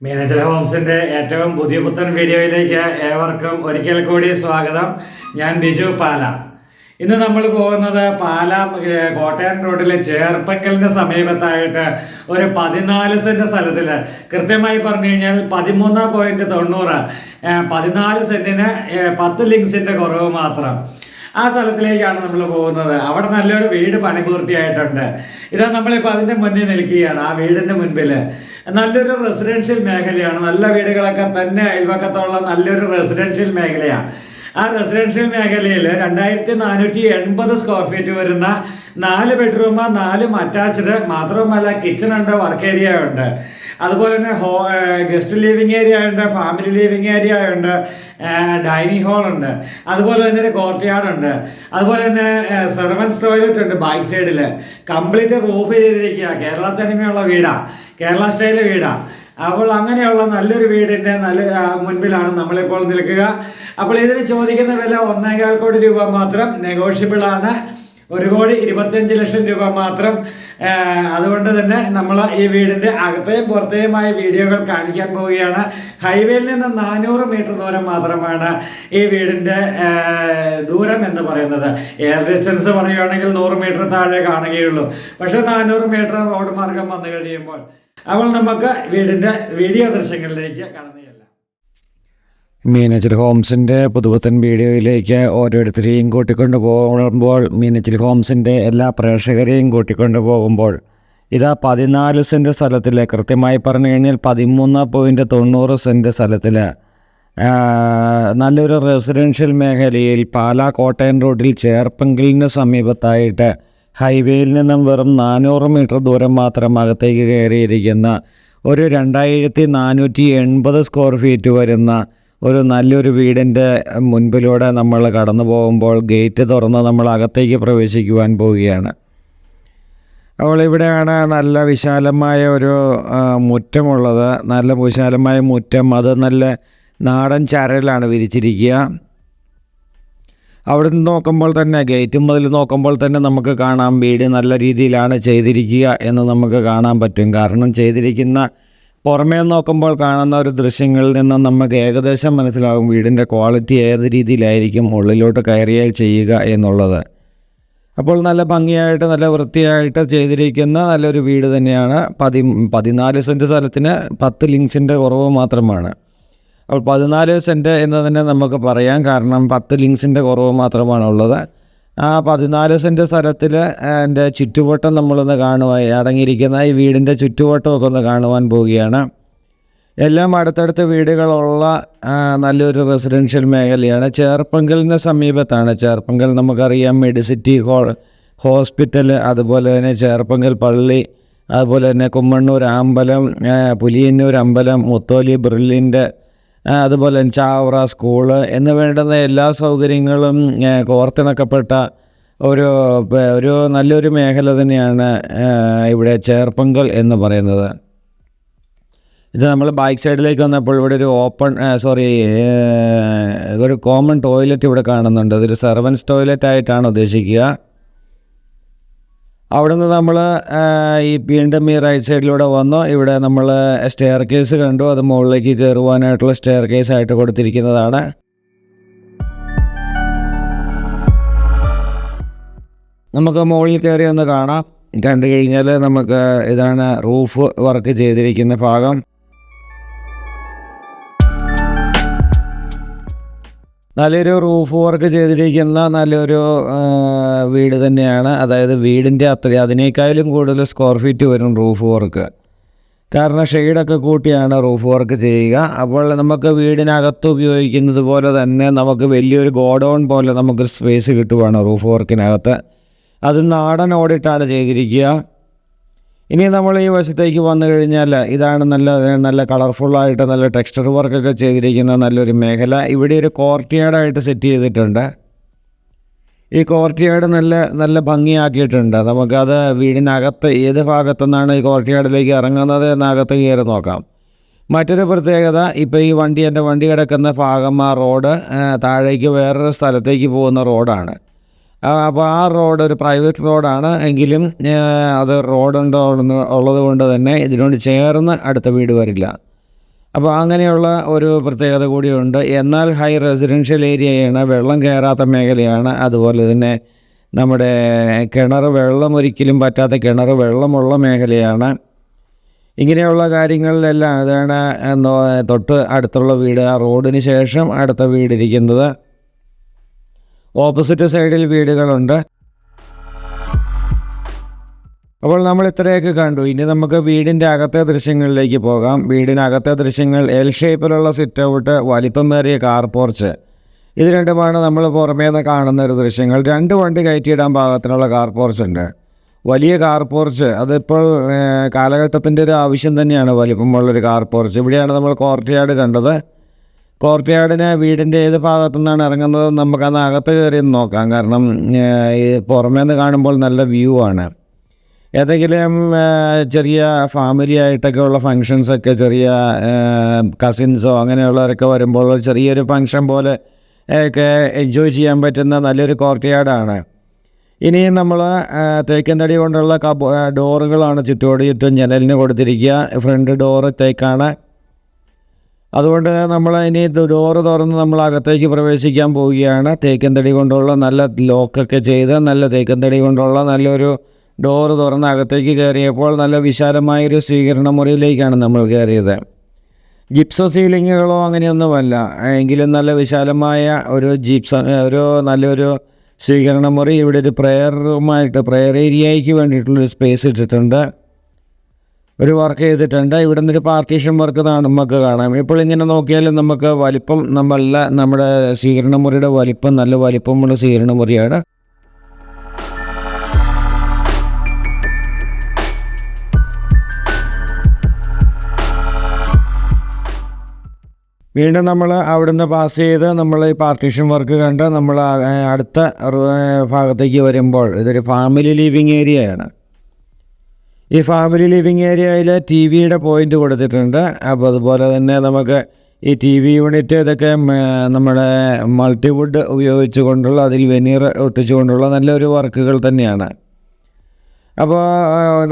മീനച്ചൽ ഹോംസിന്റെ ഏറ്റവും പുതിയ പുത്തൻ വീഡിയോയിലേക്ക് ഏവർക്കും ഒരിക്കൽ കൂടി സ്വാഗതം. ഞാൻ ബിജു പാല. ഇന്ന് നമ്മൾ പോകുന്നത് പാല കോട്ടയം റോഡിലെ ചേർപ്പക്കലിന്റെ സമീപത്തായിട്ട് ഒരു 14 സെന്റ് സ്ഥലത്തിൽ, കൃത്യമായി പറഞ്ഞു കഴിഞ്ഞാൽ 13.90, 14 സെന്റിന് 10 ലിങ്സിന്റെ കുറവ് മാത്രം. ആ സ്ഥലത്തിലേക്കാണ് നമ്മൾ പോകുന്നത്. അവിടെ നല്ലൊരു വീട് പണി പൂർത്തിയായിട്ടുണ്ട്. ഇതാ നമ്മളിപ്പോൾ അതിൻ്റെ മുന്നിൽ നിൽക്കുകയാണ്. ആ വീടിൻ്റെ മുൻപിൽ നല്ലൊരു റെസിഡൻഷ്യൽ മേഖലയാണ്. നല്ല വീടുകളൊക്കെ തന്നെ അയൽവക്കത്തുള്ള നല്ലൊരു റെസിഡൻഷ്യൽ മേഖലയാണ്. ആ റെസിഡൻഷ്യൽ മേഖലയിൽ 2480 സ്ക്വയർ ഫീറ്റ് വരുന്ന 4 ബെഡ്റൂം, 4 അറ്റാച്ച്ഡ്, മാത്രവുമല്ല കിച്ചണുണ്ട്, വർക്ക് ഏരിയ ഉണ്ട്, അതുപോലെ തന്നെ ഗസ്റ്റ് ലിവിങ് ഏരിയ ഉണ്ട്, ഫാമിലി ലിവിങ് ഏരിയ ഉണ്ട്, ഡൈനിങ് ഹാൾ ഉണ്ട്, അതുപോലെ തന്നെ ഒരു കോർട്ട് യാർഡ് ഉണ്ട്, അതുപോലെ തന്നെ സെർവൻസ് ടോയ്ലറ്റ് ഉണ്ട്. ബാക്ക് സൈഡിൽ കംപ്ലീറ്റ് റൂഫ് ചെയ്തിരിക്കുക. കേരള തനിമയുള്ള വീടാണ്, കേരള സ്റ്റൈൽ വീടാണ്. അപ്പോൾ അങ്ങനെയുള്ള നല്ലൊരു വീടിൻ്റെ മുൻപിലാണ് നമ്മളിപ്പോൾ നിൽക്കുക. അപ്പോൾ ഇതിന് ചോദിക്കുന്ന വില 1.25 കോടി രൂപ മാത്രം. നെഗോഷ്യബിൾ ആണ്. 1,25,00,000 രൂപ മാത്രം. അതുകൊണ്ട് തന്നെ നമ്മൾ ഈ വീടിൻ്റെ അകത്തെയും പുറത്തെയുമായ വീഡിയോകൾ കാണിക്കാൻ പോവുകയാണ്. ഹൈവേയിൽ നിന്ന് 400 മീറ്റർ ദൂരം മാത്രമാണ് ഈ വീടിൻ്റെ ദൂരം എന്ന് പറയുന്നത്. എയർ ഡിസ്റ്റൻസ് പറയുകയാണെങ്കിൽ 100 മീറ്റർ താഴെ കാണുകയുള്ളൂ. പക്ഷേ 400 മീറ്റർ റോഡ് മാർഗം വന്നു കഴിയുമ്പോൾ അപ്പോൾ നമുക്ക് വീടിൻ്റെ വീഡിയോ ദൃശ്യങ്ങളിലേക്ക് കടന്നു ചെല്ലാം. മീനച്ചൽ ഹോംസിൻ്റെ പുതുപുത്തൻ വീഡിയോയിലേക്ക് ഓരോരുത്തരെയും കൂട്ടിക്കൊണ്ടു പോകുമ്പോൾ, മീനച്ചൽ ഹോംസിൻ്റെ എല്ലാ പ്രേക്ഷകരെയും കൂട്ടിക്കൊണ്ടു പോകുമ്പോൾ, ഇതാ 14 സെൻറ്റ് സ്ഥലത്തിൽ, കൃത്യമായി പറഞ്ഞു കഴിഞ്ഞാൽ 13.90 സെൻറ്റ് സ്ഥലത്തിൽ നല്ലൊരു റെസിഡൻഷ്യൽ മേഖലയിൽ പാലാ കോട്ടയം റോഡിൽ ചേർപ്പങ്കലിന് സമീപത്തായിട്ട് ഹൈവേയിൽ നിന്നും വെറും 400 മീറ്റർ ദൂരം മാത്രം അകത്തേക്ക് കയറിയിരിക്കുന്ന ഒരു 2480 സ്ക്വയർ ഫീറ്റ് വരുന്ന ഒരു നല്ലൊരു വീടിൻ്റെ മുൻപിലൂടെ നമ്മൾ കടന്നു പോകുമ്പോൾ ഗേറ്റ് തുറന്ന് നമ്മൾ അകത്തേക്ക് പ്രവേശിക്കുവാൻ പോവുകയാണ്. അപ്പോൾ ഇവിടെയാണ് നല്ല വിശാലമായ ഒരു മുറ്റമുള്ളത്. നല്ല വിശാലമായ മുറ്റം, അത് നല്ല നാടൻ ചരലാണ് വിരിച്ചിരിക്കുക. അവിടെ നിന്ന് നോക്കുമ്പോൾ തന്നെ, ഗേറ്റ് മുതൽ നോക്കുമ്പോൾ തന്നെ നമുക്ക് കാണാം വീട് നല്ല രീതിയിലാണ് ചെയ്തിരിക്കുക എന്ന് നമുക്ക് കാണാൻ പറ്റും. കാരണം ചെയ്തിരിക്കുന്ന പുറമേ നോക്കുമ്പോൾ കാണുന്ന ഒരു ദൃശ്യങ്ങളിൽ നിന്ന് നമുക്ക് ഏകദേശം മനസ്സിലാകും വീടിൻ്റെ ക്വാളിറ്റി ഏത് രീതിയിലായിരിക്കും ഉള്ളിലോട്ട് കയറിയാൽ ചെയ്യുക എന്നുള്ളത്. അപ്പോൾ നല്ല ഭംഗിയായിട്ട് നല്ല വൃത്തിയായിട്ട് ചെയ്തിരിക്കുന്ന നല്ലൊരു വീട് തന്നെയാണ്. 14 സെൻറ്റ് സ്ഥലത്തിന് 10 ലിങ്സിൻ്റെ കുറവ് മാത്രമാണ്. അപ്പോൾ 14 സെൻറ്റ് എന്ന് തന്നെ നമുക്ക് പറയാം. കാരണം 10 ലിങ്സിൻ്റെ കുറവ് മാത്രമാണ് ഉള്ളത്. ആ 14 സെൻറ്റ് സ്ഥലത്തിൽ എൻ്റെ ചുറ്റുവട്ടം നമ്മളൊന്ന് കാണുവാൻ, അടങ്ങിയിരിക്കുന്ന ഈ വീടിൻ്റെ ചുറ്റുവട്ടമൊക്കെ ഒന്ന് കാണുവാൻ പോവുകയാണ്. എല്ലാം അടുത്തടുത്ത് വീടുകളുള്ള നല്ലൊരു റെസിഡൻഷ്യൽ മേഖലയാണ്. ചേർപ്പങ്കലിന് സമീപത്താണ്. ചേർപ്പങ്കൽ നമുക്കറിയാം, മെഡിസിറ്റി ഹോസ്പിറ്റൽ, അതുപോലെ തന്നെ ചേർപ്പങ്കൽ പള്ളി, അതുപോലെ തന്നെ കുമ്മണ്ണൂർ അമ്പലം, പുലിയന്നൂർ അമ്പലം, മുത്തോലി ബ്രില്ലിൻ്റെ, അതുപോലെ ചാവറ സ്കൂള് എന്ന് വേണ്ടുന്ന എല്ലാ സൗകര്യങ്ങളും കോർത്തിണക്കപ്പെട്ട ഒരു നല്ലൊരു മേഖല തന്നെയാണ് ഇവിടെ ചേർപ്പങ്കൽ എന്ന് പറയുന്നത്. ഇത് നമ്മൾ ബാക്ക് സൈഡിലേക്ക് വന്നപ്പോൾ ഇവിടെ ഒരു കോമൺ ടോയ്ലറ്റ് ഇവിടെ കാണുന്നുണ്ട്. ഇതൊരു സെർവൻസ് ടോയ്ലറ്റ് ആയിട്ടാണ് ഉദ്ദേശിക്കുക. അവിടെ നിന്ന് നമ്മൾ വീണ്ടും ഈ റൈറ്റ് സൈഡിലൂടെ വന്നു. ഇവിടെ നമ്മൾ സ്റ്റെയർ കേസ് കണ്ടു. അത് മുകളിലേക്ക് കയറുവാനായിട്ടുള്ള സ്റ്റെയർ കേസ് ആയിട്ട് കൊടുത്തിരിക്കുന്നതാണ്. നമുക്ക് മുകളിൽ കയറി ഒന്ന് കാണാം. കണ്ടു കഴിഞ്ഞാൽ നമുക്ക് ഇതാണ് റൂഫ് വർക്ക് ചെയ്തിരിക്കുന്ന ഭാഗം. നല്ലൊരു റൂഫ് വർക്ക് ചെയ്തിരിക്കുന്ന നല്ലൊരു വീട് തന്നെയാണ്. അതായത് വീടിൻ്റെ അതിനേക്കാളും കൂടുതൽ സ്ക്വയർ ഫീറ്റ് വരും റൂഫ് വർക്ക്. കാരണം ഷെയ്ഡൊക്കെ കൂട്ടിയാണ് റൂഫ് വർക്ക് ചെയ്യുക. അപ്പോൾ നമുക്ക് വീടിനകത്ത് ഉപയോഗിക്കുന്നത് പോലെ തന്നെ നമുക്ക് വലിയൊരു ഗോഡൗൺ പോലെ നമുക്ക് സ്പേസ് കിട്ടുവാണ് റൂഫ് വർക്കിനകത്ത്. അത് നാടൻ ഓടിട്ടാണ് ചെയ്തിരിക്കുക. ഇനി നമ്മൾ ഈ വശത്തേക്ക് വന്നു കഴിഞ്ഞാൽ ഇതാണ് നല്ല കളർഫുള്ളായിട്ട് നല്ല ടെക്സ്ചർ വർക്കൊക്കെ ചെയ്തിരിക്കുന്ന നല്ലൊരു മേഖല. ഇവിടെ ഒരു കോർട്ട് യാർഡായിട്ട് സെറ്റ് ചെയ്തിട്ടുണ്ട്. ഈ കോർട്ട് യാർഡ് നല്ല ഭംഗിയാക്കിയിട്ടുണ്ട്. നമുക്കത് വീടിനകത്ത് ഏത് ഭാഗത്തുനിന്നാണ് ഈ കോർട്ട് യാർഡിലേക്ക് ഇറങ്ങുന്നത് എന്നകത്ത് കയറി നോക്കാം. മറ്റൊരു പ്രത്യേകത, ഇപ്പോൾ ഈ എൻ്റെ വണ്ടി കിടക്കുന്ന ഭാഗം, ആ റോഡ് താഴേക്ക് വേറൊരു സ്ഥലത്തേക്ക് പോകുന്ന റോഡാണ്. അപ്പോൾ ആ റോഡ് ഒരു പ്രൈവറ്റ് റോഡാണ്. എങ്കിലും അത് ഉള്ളത് കൊണ്ട് തന്നെ ഇതിനോട് ചേർന്ന് അടുത്ത വീട് വരില്ല. അപ്പോൾ അങ്ങനെയുള്ള ഒരു പ്രത്യേകത കൂടിയുണ്ട്. എന്നാൽ ഹൈ റെസിഡൻഷ്യൽ ഏരിയയാണ്, വെള്ളം കയറാത്ത മേഖലയാണ്. അതുപോലെ തന്നെ നമ്മുടെ വെള്ളം ഒരിക്കലും പറ്റാത്ത വെള്ളമുള്ള മേഖലയാണ്. ഇങ്ങനെയുള്ള കാര്യങ്ങളിലെല്ലാം അതാണ് തൊട്ട് അടുത്തുള്ള വീട്, ആ റോഡിന് ശേഷം അടുത്ത വീടിരിക്കുന്നത്. ഓപ്പോസിറ്റ് സൈഡിൽ വീടുകളുണ്ട്. അപ്പോൾ നമ്മൾ ഇത്രയൊക്കെ കണ്ടു. ഇനി നമുക്ക് വീടിൻ്റെ അകത്തെ ദൃശ്യങ്ങളിലേക്ക് പോകാം. വീടിനകത്തെ ദൃശ്യങ്ങൾ എൽ ഷേപ്പിലുള്ള സിറ്റ് ഔട്ട്, വലിപ്പമേറിയ കാർ പോർച്ച്, ഇത് രണ്ടുമാണ് നമ്മൾ പുറമേ നിന്ന് കാണുന്ന ഒരു ദൃശ്യങ്ങൾ. 2 വണ്ടി കയറ്റിയിടാൻ പാകത്തിനുള്ള കാർ പോർച്ച് ഉണ്ട്. വലിയ കാർ പോർച്ച്, അതിപ്പോൾ കാലഘട്ടത്തിൻ്റെ ഒരു ആവശ്യം തന്നെയാണ്, വലിപ്പമുള്ളൊരു കാർ പോർച്ച്. ഇവിടെയാണ് നമ്മൾ കോർട്ട്യാർഡ് കണ്ടത്. കോർട്ട്യാർഡിന് വീടിൻ്റെ ഏത് ഭാഗത്തു നിന്നാണ് ഇറങ്ങുന്നത് നമുക്കന്ന് അകത്ത് കയറി നോക്കാം. കാരണം ഈ പുറമേ നിന്ന് കാണുമ്പോൾ നല്ല വ്യൂ ആണ്. ഏതെങ്കിലും ചെറിയ ഫാമിലി ആയിട്ടൊക്കെ ഉള്ള ഫങ്ഷൻസൊക്കെ, ചെറിയ കസിൻസോ അങ്ങനെയുള്ളവരൊക്കെ വരുമ്പോൾ ചെറിയൊരു ഫങ്ഷൻ പോലെ ഒക്കെ എൻജോയ് ചെയ്യാൻ പറ്റുന്ന നല്ലൊരു കോർട്ട്യാർഡാണ്. ഇനിയും നമ്മൾ തേക്കൻ തടി കൊണ്ടുള്ള ഡോറുകളാണ് ചുറ്റോട് ചുറ്റും ജനലിന് കൊടുത്തിരിക്കുക. Front door തേക്കാണ്. അതുകൊണ്ട് നമ്മൾ ഇനി ഡോറ് തുറന്ന് നമ്മൾ അകത്തേക്ക് പ്രവേശിക്കാൻ പോവുകയാണ്. തേക്കൻ തടി കൊണ്ടുള്ള നല്ല ലോക്കൊക്കെ ചെയ്ത് നല്ല തേക്കൻ തടി കൊണ്ടുള്ള നല്ലൊരു ഡോറ് തുറന്ന് അകത്തേക്ക് കയറിയപ്പോൾ നല്ല വിശാലമായൊരു സ്വീകരണ മുറിയിലേക്കാണ് നമ്മൾ കയറിയത്. ജിപ്സോ സീലിങ്ങുകളോ അങ്ങനെയൊന്നുമല്ല, എങ്കിലും നല്ല വിശാലമായ ഒരു നല്ലൊരു സ്വീകരണ മുറി. ഇവിടെ ഒരു പ്രെയർ ഏരിയയ്ക്ക് വേണ്ടിയിട്ടുള്ളൊരു സ്പേസ് ഇട്ടിട്ടുണ്ട്, ഒരു വർക്ക് ചെയ്തിട്ടുണ്ട്. ഇവിടെ നിന്നൊരു പാർട്ടീഷൻ വർക്ക് നമുക്ക് കാണാം. ഇപ്പോൾ ഇങ്ങനെ നോക്കിയാലും നമുക്ക് വലിപ്പം നമ്മുടെ സ്വീകരണ മുറിയുടെ വലിപ്പം നല്ല വലിപ്പമുള്ള സ്വീകരണ മുറിയാണ്. വീണ്ടും നമ്മൾ അവിടുന്ന് പാസ് ചെയ്ത് നമ്മൾ ഈ പാർട്ടീഷൻ വർക്ക് കണ്ട് നമ്മൾ അടുത്ത ഭാഗത്തേക്ക് വരുമ്പോൾ ഇതൊരു ഫാമിലി ലിവിങ് ഏരിയയാണ്. ഈ ഫാമിലി ലിവിങ് ഏരിയയിൽ ടി വിയുടെ പോയിൻ്റ് കൊടുത്തിട്ടുണ്ട്. അപ്പോൾ അതുപോലെ തന്നെ നമുക്ക് ഈ ടി വി യൂണിറ്റ് ഇതൊക്കെ നമ്മുടെ മൾട്ടിവുഡ് ഉപയോഗിച്ച് കൊണ്ടുള്ള, അതിൽ വെനീർ ഒട്ടിച്ചുകൊണ്ടുള്ള നല്ലൊരു വർക്കുകൾ തന്നെയാണ്. അപ്പോൾ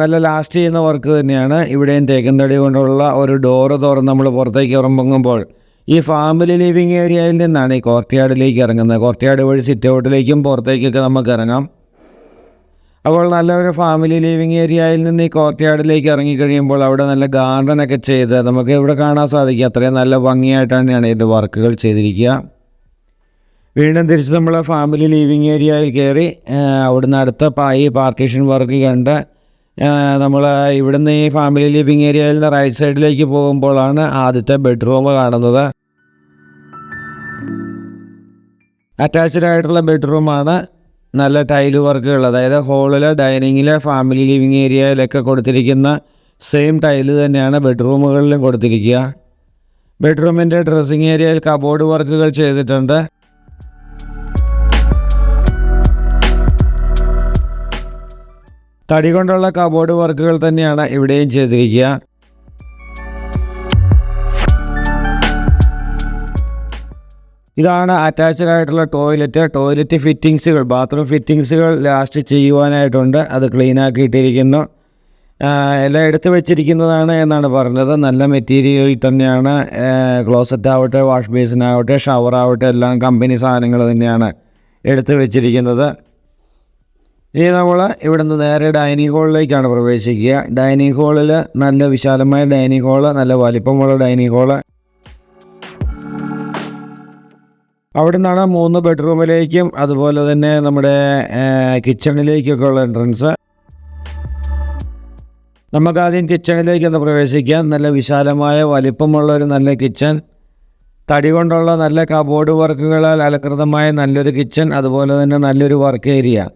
നല്ല ലാസ്റ്റ് ചെയ്യുന്ന വർക്ക് തന്നെയാണ്. ഇവിടെയും തേക്കൻ തടി കൊണ്ടുള്ള ഒരു ഡോറ് തുറന്ന് നമ്മൾ പുറത്തേക്ക് ഇറങ്ങുമ്പോൾ ഈ ഫാമിലി ലിവിങ് ഏരിയയിൽ നിന്നാണ് ഈ കോർട്ട്യാർഡിലേക്ക് ഇറങ്ങുന്നത്. കോർട്ട്യാർഡ് വഴി സിറ്റ് ഔട്ടിലേക്കും പുറത്തേക്കൊക്കെ നമുക്ക് ഇറങ്ങാം. അപ്പോൾ നല്ലൊരു ഫാമിലി ലിവിങ് ഏരിയയിൽ നിന്ന് ഈ കോർട്ട്യാർഡിലേക്ക് ഇറങ്ങിക്കഴിയുമ്പോൾ അവിടെ നല്ല ഗാർഡനൊക്കെ ചെയ്ത് നമുക്ക് ഇവിടെ കാണാൻ സാധിക്കും. അത്രയും നല്ല ഭംഗിയായിട്ടാണ് ഇതിൻ്റെ വർക്കുകൾ ചെയ്തിരിക്കുക. വീണ്ടും തിരിച്ച് നമ്മൾ ഫാമിലി ലിവിങ് ഏരിയയിൽ കയറി അവിടുന്ന് അടുത്ത ഈ പാർട്ടീഷൻ വർക്ക് കണ്ട് നമ്മൾ ഇവിടുന്ന് ഈ ഫാമിലി ലിവിങ് ഏരിയയിൽ നിന്ന് റൈറ്റ് സൈഡിലേക്ക് പോകുമ്പോഴാണ് ആദ്യത്തെ ബെഡ്റൂം കാണുന്നത്. അറ്റാച്ച്ഡ് ആയിട്ടുള്ള ബെഡ്റൂമാണ്. നല്ല ടൈല് വർക്കുകൾ, അതായത് ഹോളിൽ, ഡൈനിങ്ങിൽ, ഫാമിലി ലിവിങ് ഏരിയയിലൊക്കെ കൊടുത്തിരിക്കുന്ന സെയിം ടൈല് തന്നെയാണ് ബെഡ്റൂമുകളിലും കൊടുത്തിരിക്കുക. ബെഡ്റൂമിൻ്റെ ഡ്രസ്സിങ് ഏരിയയിൽ കബോർഡ് വർക്കുകൾ ചെയ്തിട്ടുണ്ട്. തടി കൊണ്ടുള്ള കബോർഡ് വർക്കുകൾ തന്നെയാണ് ഇവിടെയും ചെയ്തിരിക്കുക. ഇതാണ് അറ്റാച്ച്ഡ് ആയിട്ടുള്ള ടോയ്ലറ്റ് ഫിറ്റിങ്സുകൾ, ബാത്റൂം ഫിറ്റിങ്സുകൾ ലാസ്റ്റ് ചെയ്യുവാനായിട്ടുണ്ട്. അത് ക്ലീനാക്കിയിട്ടിരിക്കുന്നു. എല്ലാം എടുത്തു വെച്ചിരിക്കുന്നതാണ് എന്നാണ് പറഞ്ഞത്. നല്ല മെറ്റീരിയൽ തന്നെയാണ്. ക്ലോസറ്റ് ആവട്ടെ, വാഷ് ബേസിനാവട്ടെ, ഷവർ ആവട്ടെ, എല്ലാം കമ്പനി സാധനങ്ങൾ തന്നെയാണ് എടുത്തു വെച്ചിരിക്കുന്നത്. ഇനി നമ്മൾ ഇവിടുന്ന് നേരെ ഡൈനിങ് ഹാളിലേക്കാണ് പ്രവേശിക്കുക. ഡൈനിങ് ഹാളിൽ നല്ല വിശാലമായ ഡൈനിങ് ഹാള്, നല്ല വലിപ്പമുള്ള ഡൈനിങ് ഹാള്. അവിടെ നിന്നാണ് 3 ബെഡ്റൂമിലേക്കും അതുപോലെ തന്നെ നമ്മുടെ കിച്ചണിലേക്കൊക്കെ ഉള്ള എൻട്രൻസ്. നമുക്കാദ്യം കിച്ചണിലേക്കൊന്ന് പ്രവേശിക്കാം. നല്ല വിശാലമായ വലിപ്പമുള്ള ഒരു നല്ല കിച്ചൺ, തടി കൊണ്ടുള്ള നല്ല കബോർഡ് വർക്കുകളാൽ അലങ്കൃതമായ നല്ലൊരു കിച്ചൺ, അതുപോലെ തന്നെ നല്ലൊരു വർക്ക് ഏരിയ.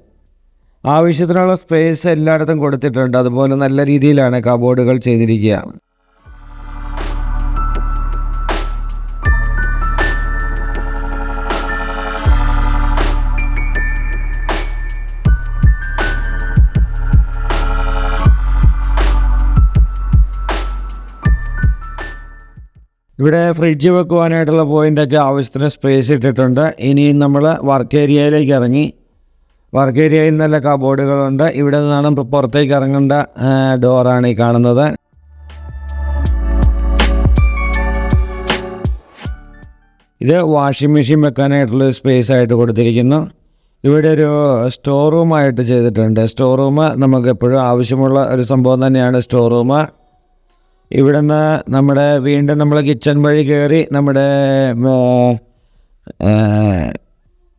ആവശ്യത്തിനുള്ള സ്പേസ് എല്ലായിടത്തും കൊടുത്തിട്ടുണ്ട്. അതുപോലെ നല്ല രീതിയിലാണ് കബോർഡുകൾ ചെയ്തിരിക്കുക. ഇവിടെ ഫ്രിഡ്ജ് വെക്കുവാനായിട്ടുള്ള പോയിൻ്റൊക്കെ ആവശ്യത്തിന് സ്പേസ് ഇട്ടിട്ടുണ്ട്. ഇനിയും നമ്മൾ വർക്ക് ഏരിയയിലേക്ക് ഇറങ്ങി. വർക്ക് ഏരിയയിൽ നല്ല കബോർഡുകളുണ്ട്. ഇവിടെ നിന്നാണ് പുറത്തേക്ക് ഇറങ്ങേണ്ട ഡോറാണ് ഈ കാണുന്നത്. ഇത് വാഷിംഗ് മെഷീൻ വെക്കാനായിട്ടുള്ള സ്പേസ് ആയിട്ട് കൊടുത്തിരിക്കുന്നു. ഇവിടെ ഒരു സ്റ്റോർ റൂമായിട്ട് ചെയ്തിട്ടുണ്ട്. സ്റ്റോർ റൂം നമുക്ക് എപ്പോഴും ആവശ്യമുള്ള ഒരു സംഭവം തന്നെയാണ് സ്റ്റോർ റൂം. ഇവിടെ നിന്ന് വീണ്ടും നമ്മൾ കിച്ചൺ വഴി കയറി നമ്മുടെ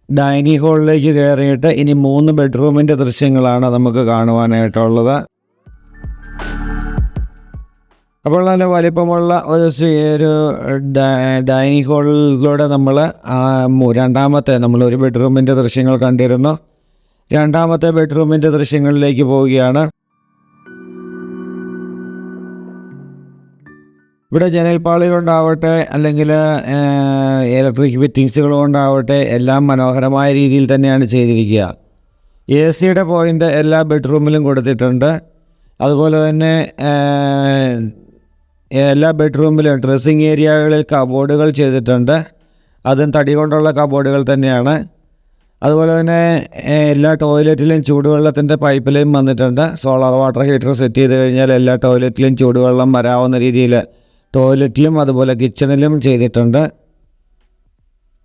ഡൈനിങ് ഹാളിലേക്ക് കയറിയിട്ട് ഇനി 3 ബെഡ്റൂമിൻ്റെ ദൃശ്യങ്ങളാണ് നമുക്ക് കാണുവാനായിട്ടുള്ളത്. അപ്പോൾ നല്ല വലിപ്പമുള്ള ഒരു ഡൈനിങ് ഹാളിലൂടെ നമ്മൾ ഒരു ബെഡ്റൂമിൻ്റെ ദൃശ്യങ്ങൾ കണ്ടിരുന്നു. രണ്ടാമത്തെ ബെഡ്റൂമിൻ്റെ ദൃശ്യങ്ങളിലേക്ക് പോവുകയാണ്. ഇവിടെ ജനൽപ്പാളികൾ കൊണ്ടാവട്ടെ അല്ലെങ്കിൽ ഇലക്ട്രിക് ഫിറ്റിങ്സുകൾ കൊണ്ടാവട്ടെ എല്ലാം മനോഹരമായ രീതിയിൽ തന്നെയാണ് ചെയ്തിരിക്കുക. AC-യുടെ പോയിൻ്റ് എല്ലാ ബെഡ്റൂമിലും കൊടുത്തിട്ടുണ്ട്. അതുപോലെ തന്നെ എല്ലാ ബെഡ്റൂമിലും ഡ്രസ്സിങ് ഏരിയകളിൽ കബോർഡുകൾ ചെയ്തിട്ടുണ്ട്. അതും തടി കൊണ്ടുള്ള കബോർഡുകൾ തന്നെയാണ്. അതുപോലെ തന്നെ എല്ലാ ടോയ്ലറ്റിലും ചൂടുവെള്ളത്തിൻ്റെ പൈപ്പ് ലൈൻ വന്നിട്ടുണ്ട്. സോളാർ വാട്ടർ ഹീറ്റർ സെറ്റ് ചെയ്ത് കഴിഞ്ഞാൽ എല്ലാ ടോയ്ലറ്റിലും ചൂടുവെള്ളം വരാവുന്ന രീതിയിൽ ടോയ്ലറ്റിലും അതുപോലെ കിച്ചണിലും ചെയ്തിട്ടുണ്ട്.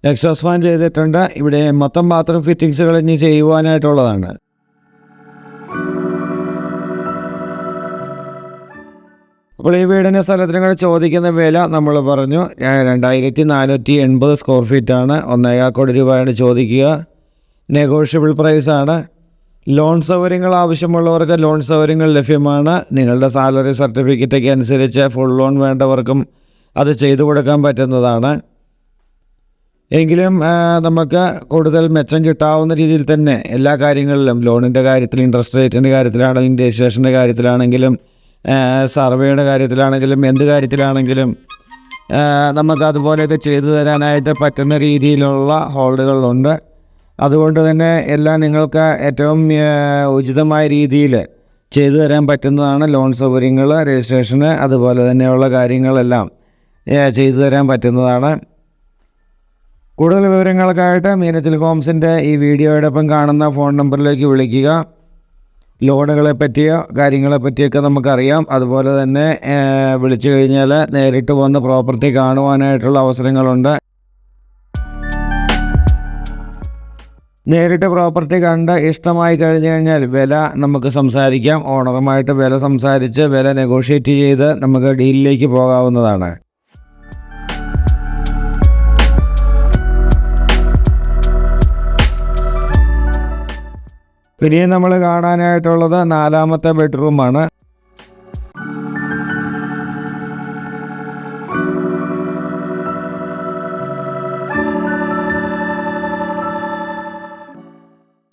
എക്സോസ്റ്റ് ഫാൻ ചെയ്തിട്ടുണ്ട്. ഇവിടെ മൊത്തം ബാത്റൂം ഫിറ്റിങ്സുകൾ ഇനി ചെയ്യുവാനായിട്ടുള്ളതാണ്. അപ്പോൾ ഈ വീടിൻ്റെ സ്ഥലത്തിനങ്ങൾ ചോദിക്കുന്ന വില നമ്മൾ പറഞ്ഞു 2480 സ്ക്വയർ ഫീറ്റാണ്. 1.25 കോടി രൂപയാണ് ചോദിക്കുക. നെഗോഷ്യബിൾ പ്രൈസാണ്. ലോൺ സൗകര്യങ്ങൾ ആവശ്യമുള്ളവർക്ക് ലോൺ സൗകര്യങ്ങൾ ലഭ്യമാണ്. നിങ്ങളുടെ സാലറി സർട്ടിഫിക്കറ്റൊക്കെ അനുസരിച്ച് ഫുൾ ലോൺ വേണ്ടവർക്കും അത് ചെയ്തു കൊടുക്കാൻ പറ്റുന്നതാണ്. എങ്കിലും നമുക്ക് കൂടുതൽ മെച്ചം കിട്ടാവുന്ന രീതിയിൽ തന്നെ എല്ലാ കാര്യങ്ങളിലും ലോണിൻ്റെ കാര്യത്തിൽ, ഇൻട്രസ്റ്റ് റേറ്റിൻ്റെ കാര്യത്തിലാണെങ്കിലും, രജിസ്ട്രേഷൻ്റെ കാര്യത്തിലാണെങ്കിലും, സർവേയുടെ കാര്യത്തിലാണെങ്കിലും, എന്ത് കാര്യത്തിലാണെങ്കിലും നമുക്കതുപോലെയൊക്കെ ചെയ്തു തരാനായിട്ട് പറ്റുന്ന രീതിയിലുള്ള ഹോൾഡുകളുണ്ട്. അതുകൊണ്ട് തന്നെ എല്ലാം നിങ്ങൾക്ക് ഏറ്റവും ഉചിതമായ രീതിയിൽ ചെയ്തു തരാൻ പറ്റുന്നതാണ്. ലോൺ സൗകര്യങ്ങൾ, രജിസ്ട്രേഷന്, അതുപോലെ തന്നെയുള്ള കാര്യങ്ങളെല്ലാം ചെയ്തു തരാൻ പറ്റുന്നതാണ്. കൂടുതൽ വിവരങ്ങൾക്കായിട്ട് മീനച്ചിൽ ഹോംസിൻ്റെ ഈ വീഡിയോയോടൊപ്പം കാണുന്ന ഫോൺ നമ്പറിലേക്ക് വിളിക്കുക. ലോണുകളെ പറ്റിയോ കാര്യങ്ങളെ പറ്റിയൊക്കെ നമുക്കറിയാം. അതുപോലെ തന്നെ വിളിച്ചു കഴിഞ്ഞാൽ നേരിട്ട് വന്ന് പ്രോപ്പർട്ടി കാണുവാനായിട്ടുള്ള അവസരങ്ങളുണ്ട്. നേരിട്ട് പ്രോപ്പർട്ടി കണ്ട് ഇഷ്ടമായി കഴിഞ്ഞു കഴിഞ്ഞാൽ വില നമുക്ക് സംസാരിക്കാം. ഓണറുമായിട്ട് വില സംസാരിച്ച് വില നെഗോഷിയേറ്റ് ചെയ്ത് നമുക്ക് ഡീലിലേക്ക് പോകാവുന്നതാണ്. ഇനിയും നമ്മൾ കാണാനായിട്ടുള്ളത് 4ാമത്തെ ബെഡ്റൂമാണ്.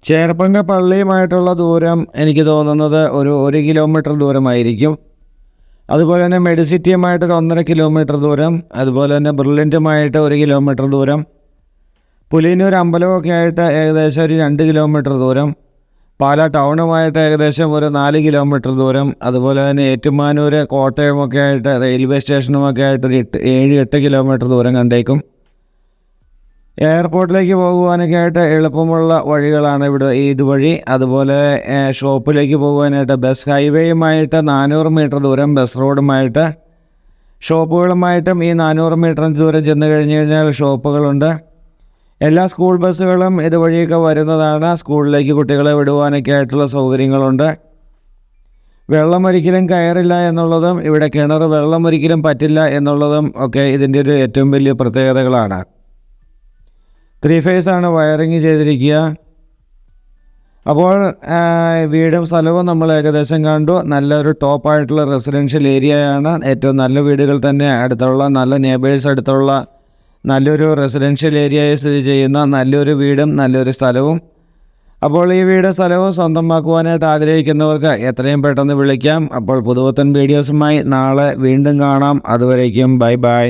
ചേർപ്പങ്ക പള്ളിയുമായിട്ടുള്ള ദൂരം എനിക്ക് തോന്നുന്നത് ഒരു 1 കിലോമീറ്റർ ദൂരമായിരിക്കും. അതുപോലെ തന്നെ മെഡിസിറ്റിയുമായിട്ടൊരു 1.5 കിലോമീറ്റർ ദൂരം, അതുപോലെ തന്നെ ബ്രില്യൻറ്റുമായിട്ട് 1 കിലോമീറ്റർ ദൂരം, പുലിയന്നൂർ അമ്പലമൊക്കെ ആയിട്ട് ഏകദേശം ഒരു 2 കിലോമീറ്റർ ദൂരം, പാലാ ടൗണുമായിട്ട് ഏകദേശം ഒരു 4 കിലോമീറ്റർ ദൂരം, അതുപോലെ തന്നെ ഏറ്റുമാനൂർ കോട്ടയമൊക്കെ ആയിട്ട് റെയിൽവേ സ്റ്റേഷനുമൊക്കെ ആയിട്ട് 7-8 കിലോമീറ്റർ ദൂരം കണ്ടേക്കും. എയർപോർട്ടിലേക്ക് പോകുവാനൊക്കെ ആയിട്ട് എളുപ്പമുള്ള വഴികളാണ് ഇതുവഴി. അതുപോലെ ഷോപ്പിലേക്ക് പോകുവാനായിട്ട് ബസ് ഹൈവേയുമായിട്ട് 400 മീറ്റർ ദൂരം, ബസ് റോഡുമായിട്ട് ഷോപ്പുകളുമായിട്ടും ഈ 400 മീറ്റർ ദൂരം ചെന്ന് കഴിഞ്ഞ് കഴിഞ്ഞാൽ ഷോപ്പുകളുണ്ട്. എല്ലാ സ്കൂൾ ബസ്സുകളും ഇതുവഴിയൊക്കെ വരുന്നതാണ്. സ്കൂളിലേക്ക് കുട്ടികളെ വിടുവാനൊക്കെ ആയിട്ടുള്ള സൗകര്യങ്ങളുണ്ട്. വെള്ളം ഒരിക്കലും കയറില്ല എന്നുള്ളതും ഇവിടെ കിണർ വെള്ളം ഒരിക്കലും പറ്റില്ല എന്നുള്ളതും ഒക്കെ ഇതിൻ്റെ ഒരു ഏറ്റവും വലിയ പ്രത്യേകതകളാണ്. 3 ഫേസാണ് വയറിങ് ചെയ്തിരിക്കുക. അപ്പോൾ വീടും സ്ഥലവും നമ്മൾ ഏകദേശം കണ്ടു. നല്ലൊരു ടോപ്പായിട്ടുള്ള റെസിഡൻഷ്യൽ ഏരിയയാണ്. ഏറ്റവും നല്ല വീടുകൾ തന്നെ അടുത്തുള്ള, നല്ല നെയ്ബേഴ്സ് അടുത്തുള്ള നല്ലൊരു റെസിഡൻഷ്യൽ ഏരിയയിൽ സ്ഥിതി ചെയ്യുന്ന നല്ലൊരു വീടും നല്ലൊരു സ്ഥലവും. അപ്പോൾ ഈ വീടും സ്ഥലവും സ്വന്തമാക്കുവാനായിട്ട് ആഗ്രഹിക്കുന്നവർക്ക് എത്രയും പെട്ടെന്ന് വിളിക്കാം. അപ്പോൾ പുതുപുത്തൻ വീഡിയോസുമായി നാളെ വീണ്ടും കാണാം. അതുവരേക്കും ബൈ ബൈ.